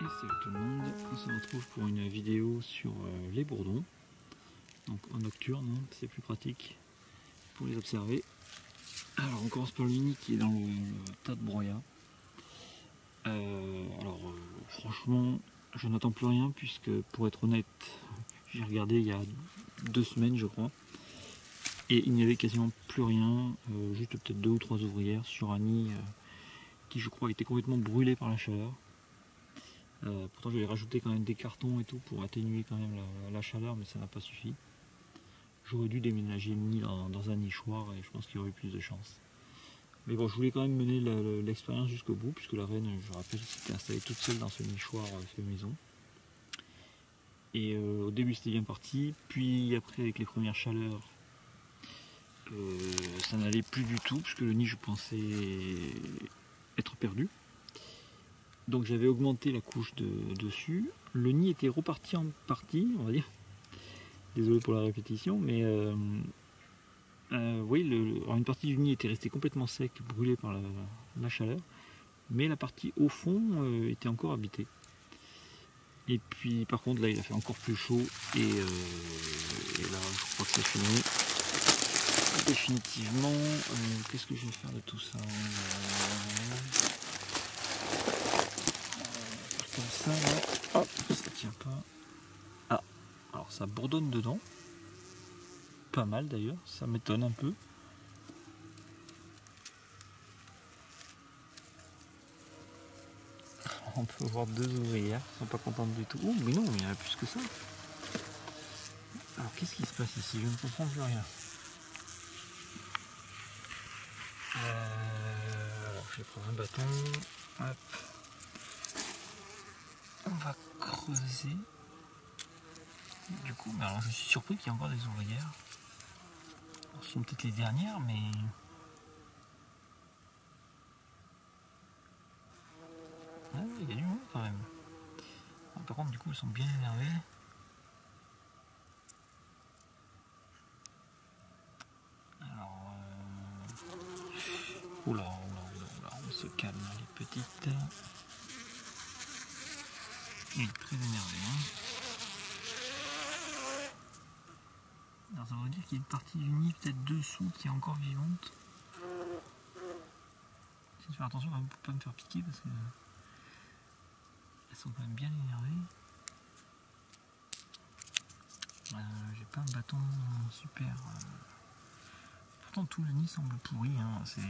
Salut tout le monde, on se retrouve pour une vidéo sur les bourdons, donc en nocturne, hein, c'est plus pratique pour les observer. Alors on commence par l'uni qui est dans le tas de broyat. Franchement je n'attends plus rien puisque pour être honnête j'ai regardé il y a 2 semaines je crois et il n'y avait quasiment plus rien, juste peut-être 2 ou 3 ouvrières sur un nid qui je crois était complètement brûlé par la chaleur. Pourtant j'avais rajouté quand même des cartons et tout pour atténuer quand même la chaleur, mais ça n'a pas suffi. J'aurais dû déménager le nid dans un nichoir et je pense qu'il y aurait eu plus de chance. Mais bon, je voulais quand même mener l'expérience jusqu'au bout, puisque la reine, je rappelle, s'était installée toute seule dans ce nichoir fait maison. Et au début c'était bien parti, puis après avec les premières chaleurs, ça n'allait plus du tout, puisque le nid je pensais être perdu. Donc j'avais augmenté la couche dessus. Le nid était reparti en partie, on va dire. Désolé pour la répétition, mais oui, une partie du nid était restée complètement sec, brûlée par la chaleur, mais la partie au fond était encore habitée. Et puis par contre là il a fait encore plus chaud et là je crois que c'est fini. Définitivement, qu'est-ce que je vais faire de tout ça? Comme ça, là. Hop, ça tient pas. Ah, alors ça bourdonne dedans. Pas mal d'ailleurs, ça m'étonne un peu. On peut voir 2 ouvrières qui sont pas contentes du tout. Oh, mais non, il y en a plus que ça. Alors qu'est-ce qui se passe ici? Je ne comprends plus rien. Alors je vais prendre un bâton. Hop. On va creuser. Du coup, alors je suis surpris qu'il y ait encore des ouvrières. Alors, ce sont peut-être les dernières, mais ah, il y a du monde quand même. Alors, par contre, du coup, elles sont bien énervées. Alors, oula, on se calme, les petites. Il est très énervé. Hein. Alors, ça veut dire qu'il y a une partie du nid peut-être dessous qui est encore vivante. Je vais faire attention pour ne pas me faire piquer parce que elles sont quand même bien énervées. J'ai pas un bâton super. Pourtant tout le nid semble pourri. Hein. C'est...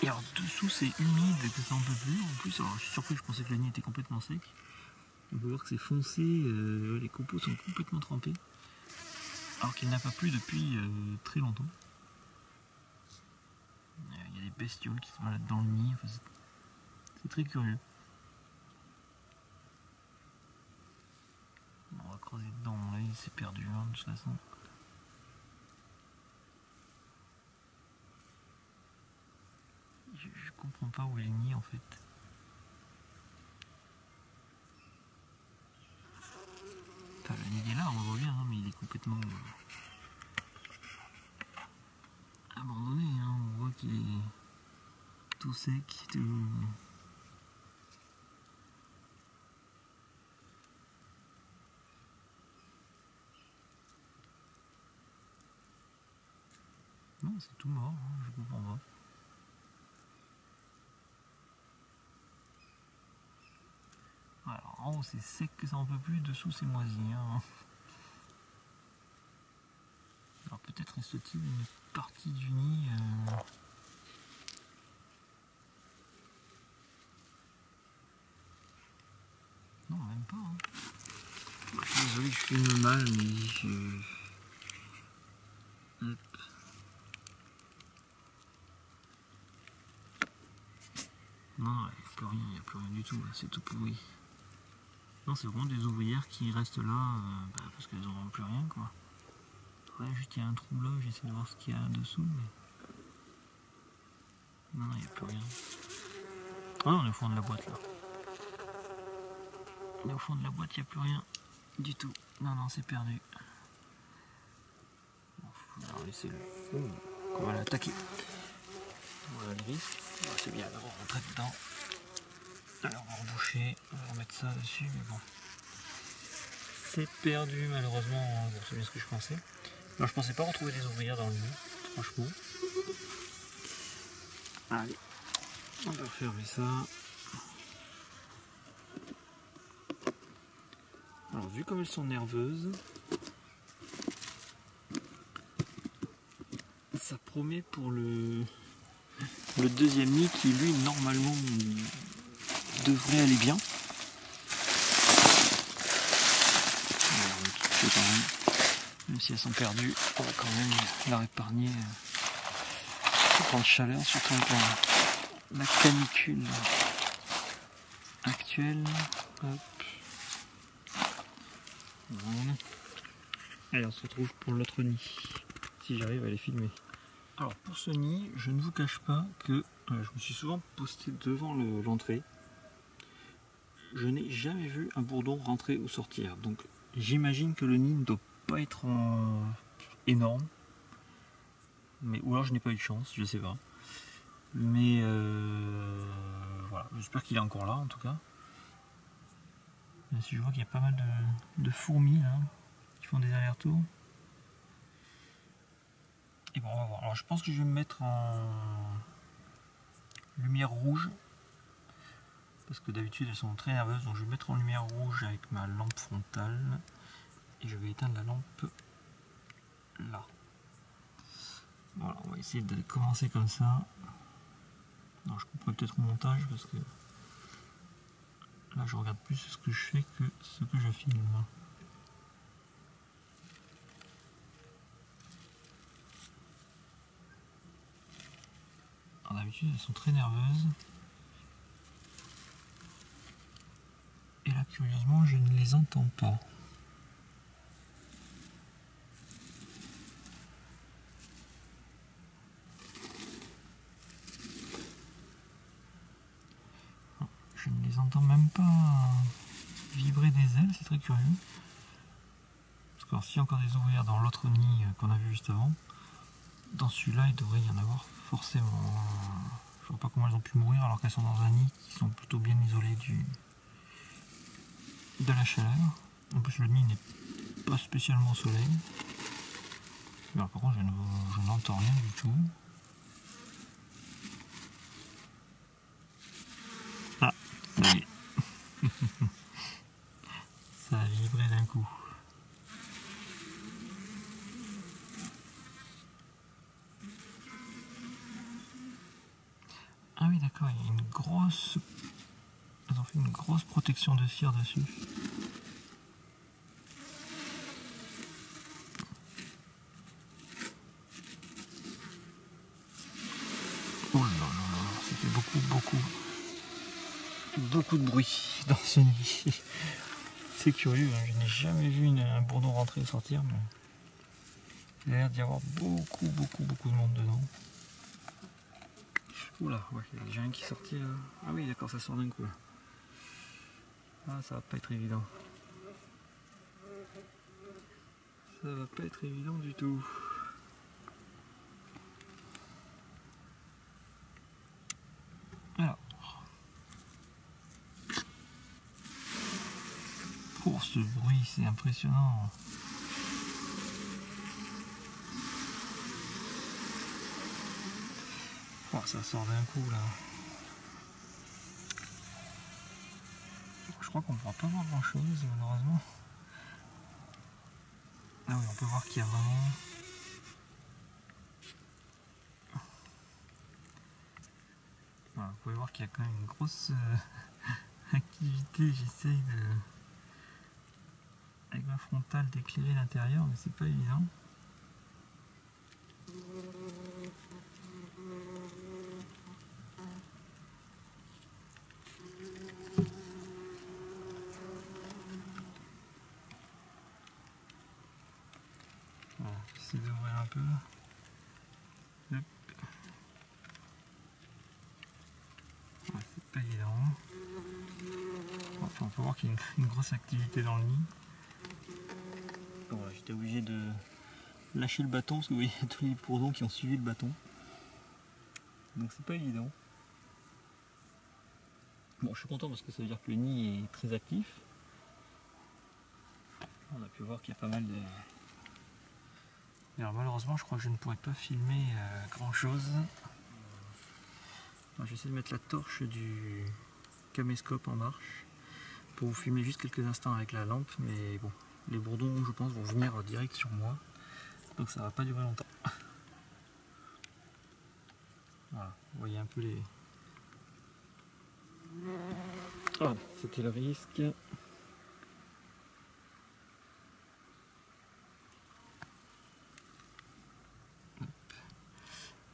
Et alors dessous c'est humide que ça en peut plus. En plus, alors je suis surpris, je pensais que le nid était complètement sec. On peut voir que c'est foncé, les copeaux sont complètement trempés. Alors qu'il n'a pas plu depuis très longtemps. Il y a des bestioles qui se baladent dans le nid. Enfin, c'est très curieux. Bon, on va creuser dedans, là il s'est perdu hein, de toute façon. Je comprends pas où est le nid en fait. Enfin, le nid est là, on le voit bien, hein, mais il est complètement abandonné. Hein. On voit qu'il est tout sec, tout... Non, c'est tout mort, hein, je comprends pas. Alors en haut c'est sec que ça en peut plus, dessous c'est moisi. Hein. Alors peut-être reste-t-il une partie du nid. Non, même pas. Hein. Je suis désolé, je filme mal, mais je... Hop. Non, il n'y a plus rien du tout, c'est tout pourri. Non, c'est vraiment des ouvrières qui restent là parce qu'elles n'auront plus rien, quoi. Ouais, juste il y a un trou là, j'essaie de voir ce qu'il y a dessous, mais... Non, il n'y a plus rien. Ah non, on est au fond de la boîte, là. On est au fond de la boîte, il n'y a plus rien du tout. Non, c'est perdu. Bon, faut laisser le fond. on va l'attaquer. Voilà le risque. C'est bien d'avoir rentré dedans. Alors on va reboucher, on va remettre ça dessus, mais bon. C'est perdu malheureusement, bon, c'est bien ce que je pensais. Alors je pensais pas retrouver des ouvrières dans le nid, franchement. Allez, on va fermer ça. Alors vu comme elles sont nerveuses, ça promet pour le deuxième nid qui lui normalement devrait aller bien. Alors, quand même si elles sont perdues, on va quand même leur épargner grande chaleur, surtout avec la canicule actuelle. Hop. Voilà. Allez, on se retrouve pour l'autre nid, si j'arrive à les filmer. Alors pour ce nid, je ne vous cache pas que je me suis souvent posté devant l'entrée. Je n'ai jamais vu un bourdon rentrer ou sortir, donc j'imagine que le nid ne doit pas être énorme. Mais, ou alors je n'ai pas eu de chance, je sais pas. Mais voilà, j'espère qu'il est encore là en tout cas. Même si je vois qu'il y a pas mal de fourmis là, qui font des allers-retours. Et bon, on va voir. Alors je pense que je vais me mettre en lumière rouge. Parce que d'habitude elles sont très nerveuses, donc je vais mettre en lumière rouge avec ma lampe frontale. Et je vais éteindre la lampe là. Voilà, on va essayer de commencer comme ça. Alors, je couperai peut-être au montage parce que là je regarde plus ce que je fais que ce que je filme. Alors d'habitude elles sont très nerveuses. Et là curieusement je ne les entends pas. Je ne les entends même pas vibrer des ailes, c'est très curieux. Parce que s'il y a encore des ouvrières dans l'autre nid qu'on a vu juste avant, dans celui-là il devrait y en avoir forcément. Je vois pas comment elles ont pu mourir alors qu'elles sont dans un nid qui sont plutôt bien isolés de la chaleur. En plus le nid n'est pas spécialement au soleil. Mais alors, par contre je n'entends rien du tout. Ah, ça y est. Ça a vibré d'un coup. Ah oui d'accord, il y a une grosse... Ils ont fait une grosse protection de cire dessus. Oh là là, ça fait beaucoup de bruit dans ce nid. C'est curieux, hein, je n'ai jamais vu un bourdon rentrer et sortir, mais il a l'air d'y avoir beaucoup de monde dedans. Oula, ouais, il y a déjà un qui est sorti là. Ah oui d'accord, ça sort d'un coup là. Ah ça va pas être évident. Ça va pas être évident du tout. Alors. Pour ce bruit, c'est impressionnant. Oh, ça sort d'un coup là. Je crois qu'on ne pourra pas voir grand chose malheureusement. Ah oui, on peut voir qu'il y a vraiment... Voilà, vous pouvez voir qu'il y a quand même une grosse activité. J'essaye avec ma frontale d'éclairer l'intérieur, mais c'est pas évident. Voilà, j'essaie d'ouvrir un peu. Hop. Ouais, c'est pas évident. Enfin, on peut voir qu'il y a une grosse activité dans le nid. Bon, j'étais obligé de lâcher le bâton parce que vous voyez tous les bourdons qui ont suivi le bâton. Donc c'est pas évident. Bon, je suis content parce que ça veut dire que le nid est très actif. On a pu voir qu'il y a pas mal de... Alors malheureusement je crois que je ne pourrais pas filmer grand chose. J'essaie de mettre la torche du caméscope en marche pour vous filmer juste quelques instants avec la lampe, mais bon, les bourdons je pense vont venir direct sur moi, donc ça va pas durer longtemps. Voilà, vous voyez un peu les... Ah, c'était le risque.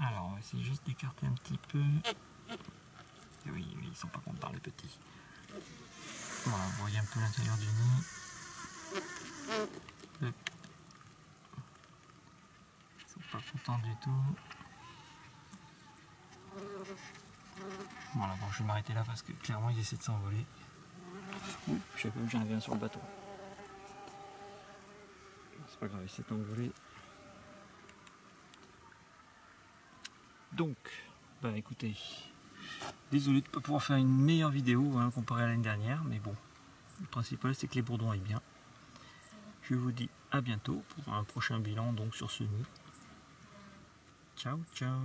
Alors on va essayer juste d'écarter un petit peu. Et oui, ils sont pas contents les petits. Voilà, vous voyez un peu l'intérieur du nid. Hop. Ils sont pas contents du tout. Voilà, bon je vais m'arrêter là parce que clairement ils essaient de s'envoler. Ouh, je sais pas que j'en avais un sur le bateau. C'est pas grave, il s'est envolé. Donc, bah écoutez, désolé de ne pas pouvoir faire une meilleure vidéo hein, comparée à l'année dernière, mais bon, le principal c'est que les bourdons aillent bien. Je vous dis à bientôt pour un prochain bilan donc sur ce nid. Ciao ciao.